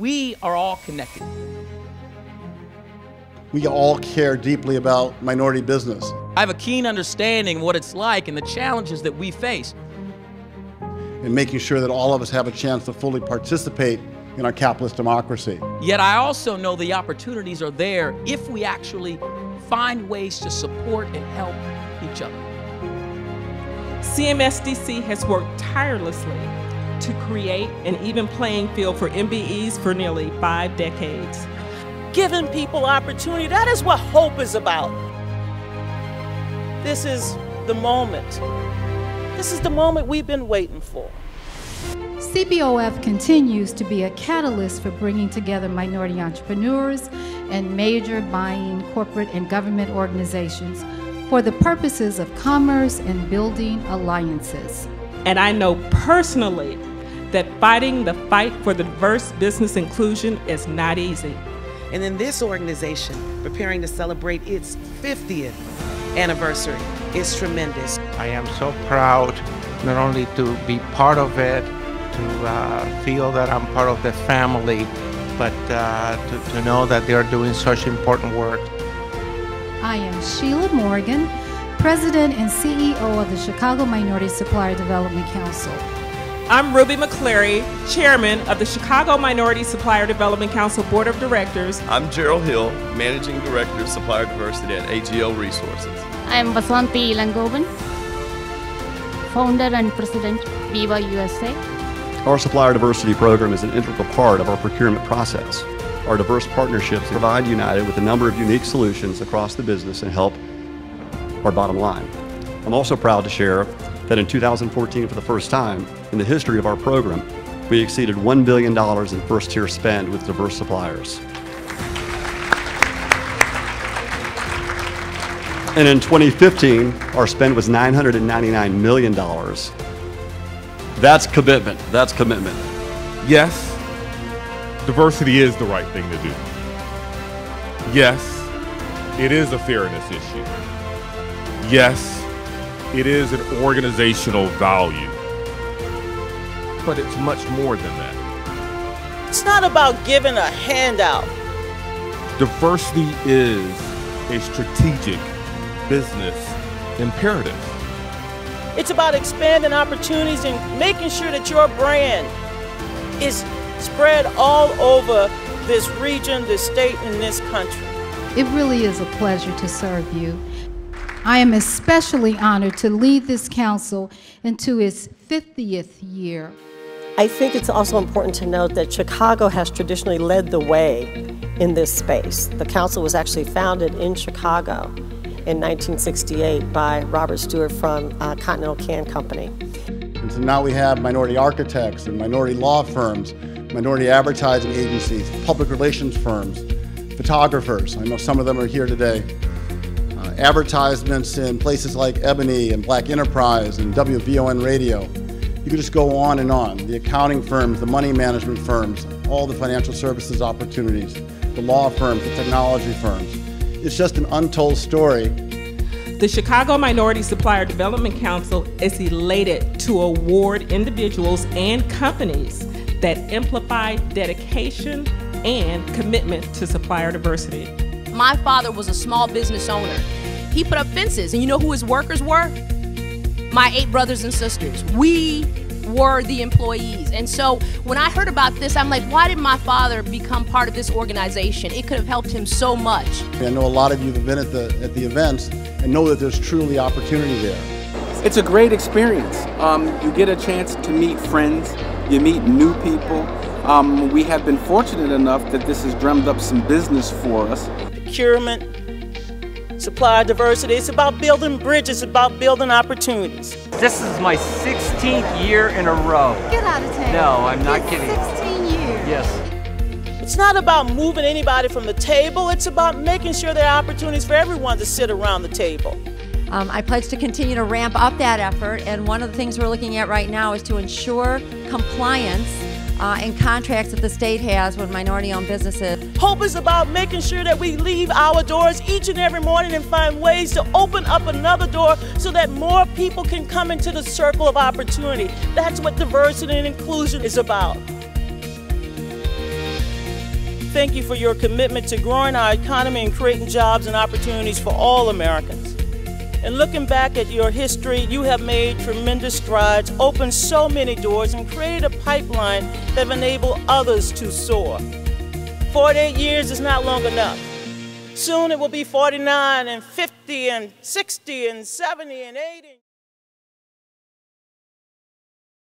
we are all connected. We all care deeply about minority business. I have a keen understanding of what it's like and the challenges that we face. And making sure that all of us have a chance to fully participate in our capitalist democracy. Yet I also know the opportunities are there if we actually find ways to support and help each other. CMSDC has worked tirelessly to create an even playing field for MBEs for nearly 5 decades. Giving people opportunity, that is what hope is about. This is the moment. This is the moment we've been waiting for. CBOF continues to be a catalyst for bringing together minority entrepreneurs and major buying corporate and government organizations for the purposes of commerce and building alliances. And I know personally that fighting the fight for the diverse business inclusion is not easy. And in this organization, preparing to celebrate its 50th anniversary is tremendous. I am so proud not only to be part of it, to feel that I'm part of the family, but to know that they are doing such important work. I am Sheila Morgan, President and CEO of the Chicago Minority Supplier Development Council. I'm Ruby McCleary, Chairman of the Chicago Minority Supplier Development Council Board of Directors. I'm Gerald Hill, Managing Director of Supplier Diversity at AGL Resources. I'm Vasanti Ilangovan, Founder and President, Viva USA. Our supplier diversity program is an integral part of our procurement process. Our diverse partnerships provide United with a number of unique solutions across the business and help our bottom line. I'm also proud to share that in 2014, for the first time in the history of our program, we exceeded $1 billion in first-tier spend with diverse suppliers. And in 2015, our spend was $999 million. That's commitment. That's commitment. Yes, diversity is the right thing to do. Yes, it is a fairness issue. Yes, it is an organizational value. But it's much more than that. It's not about giving a handout. Diversity is a strategic business imperative. It's about expanding opportunities and making sure that your brand is spread all over this region, this state, and this country. It really is a pleasure to serve you. I am especially honored to lead this council into its 50th year. I think it's also important to note that Chicago has traditionally led the way in this space. The council was actually founded in Chicago in 1968 by Robert Stewart from Continental Can Company. And so now we have minority architects and minority law firms, minority advertising agencies, public relations firms, photographers. I know some of them are here today. Advertisements in places like Ebony and Black Enterprise and WVON Radio. You could just go on and on. The accounting firms, the money management firms, all the financial services opportunities, the law firms, the technology firms. It's just an untold story. The Chicago Minority Supplier Development Council is elated to award individuals and companies that amplify dedication and commitment to supplier diversity. My father was a small business owner. He put up fences, and you know who his workers were? My 8 brothers and sisters. We were the employees. And so when I heard about this, I'm like, why did my father become part of this organization? It could have helped him so much. I know a lot of you have been at the events and know that there's truly opportunity there. It's a great experience. You get a chance to meet friends, you meet new people. We have been fortunate enough that this has drummed up some business for us. Procurement, supplier diversity, it's about building bridges, it's about building opportunities. This is my 16th year in a row. Get out of town. No, I'm not kidding. 16 years. Yes. It's not about moving anybody from the table, it's about making sure there are opportunities for everyone to sit around the table. I pledge to continue to ramp up that effort, and one of the things we're looking at right now is to ensure compliance in contracts that the state has with minority-owned businesses. Hope is about making sure that we leave our doors each and every morning and find ways to open up another door so that more people can come into the circle of opportunity. That's what diversity and inclusion is about. thank you for your commitment to growing our economy and creating jobs and opportunities for all Americans. And looking back at your history, you have made tremendous strides, opened so many doors, and created a pipeline that have enabled others to soar. 48 years is not long enough. Soon it will be 49 and 50 and 60 and 70 and 80.